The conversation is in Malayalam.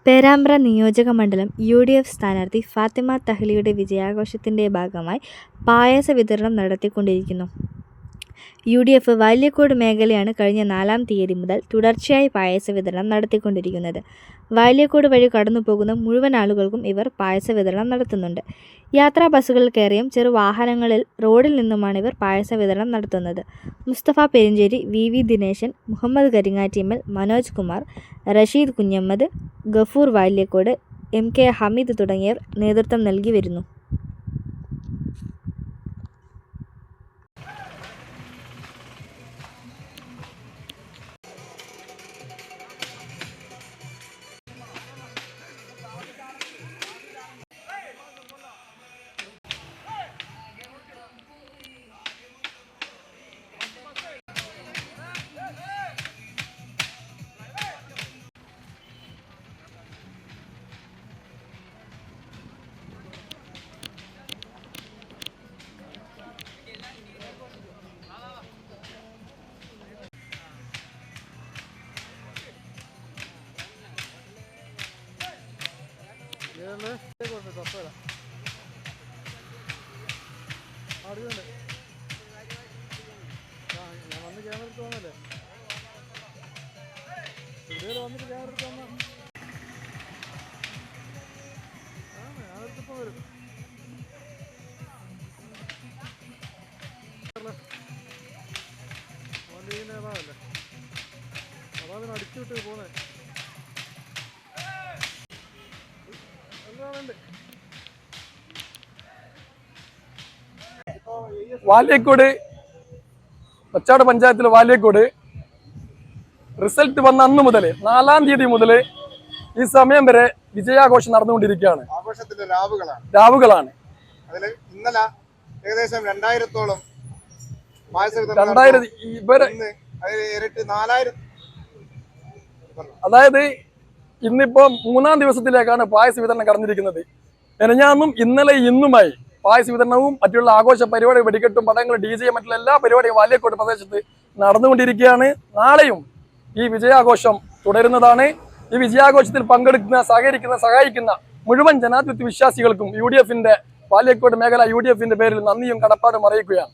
പേരാമ്പ്ര നിയോജക മണ്ഡലം UDF സ്ഥാനാർത്ഥി ഫാത്തിമ തഹ്ലിയുടെ വിജയാഘോഷത്തിന്റെ ഭാഗമായി പായസ വിതരണം നടത്തിക്കൊണ്ടിരിക്കുന്നു. UDF വാല്യക്കോട് മേഖലയാണ് കഴിഞ്ഞ 4-ാം തീയതി മുതൽ തുടർച്ചയായി പായസ വിതരണം നടത്തിക്കൊണ്ടിരിക്കുന്നത്. വാല്യക്കോട് വഴി കടന്നുപോകുന്ന മുഴുവൻ ആളുകൾക്കും ഇവർ പായസ വിതരണം നടത്തുന്നുണ്ട്. യാത്രാ ബസ്സുകളിൽ കയറിയും ചെറുവാഹനങ്ങളിൽ റോഡിൽ നിന്നുമാണ് ഇവർ പായസ വിതരണം നടത്തുന്നത്. മുസ്തഫ പെരിഞ്ചേരി, VV ദിനേശൻ, മുഹമ്മദ് കരിങ്ങാറ്റിമ്മൽ, മനോജ് കുമാർ, റഷീദ് കുഞ്ഞമ്മദ്, ഗഫൂർ വാല്യക്കോട്, MK ഹമീദ് തുടങ്ങിയവർ നേതൃത്വം നൽകി വരുന്നു. അടിച്ചുവിട്ട് പോന്നെ വാല്യക്കോട് ഒച്ചാട് പഞ്ചായത്തിലെ വാല്യക്കോട് റിസൾട്ട് വന്ന അന്ന് മുതൽ 4-ാം തീയതി മുതൽ ഈ സമയം വരെ വിജയാഘോഷം നടന്നുകൊണ്ടിരിക്കുകയാണ്. രാവുകളാണ്. ഇന്നലെ ഏകദേശം 2000-ഓളം അതായത് ഇന്നിപ്പോ 3-ാം ദിവസത്തിലേക്കാണ് പായസ വിതരണം കടന്നിരിക്കുന്നത്. മെനഞ്ഞാന്നും ഇന്നലെ ഇന്നുമായി പായസ വിതരണവും മറ്റുള്ള ആഘോഷ പരിപാടി, വെടിക്കെട്ടും, പടങ്ങൾ, DJ മറ്റുള്ള എല്ലാ പരിപാടിയും വാല്യക്കോട് പ്രദേശത്ത് നടന്നുകൊണ്ടിരിക്കുകയാണ്. നാളെയും ഈ വിജയാഘോഷം തുടരുന്നതാണ്. ഈ വിജയാഘോഷത്തിൽ പങ്കെടുക്കുന്ന, സഹായിക്കുന്ന മുഴുവൻ ജനാധിപത്യ വിശ്വാസികൾക്കും UDF-ന്റെ വാല്യക്കോട് മേഖല UDF-ന്റെ പേരിൽ നന്ദിയും കടപ്പാടും അറിയിക്കുകയാണ്.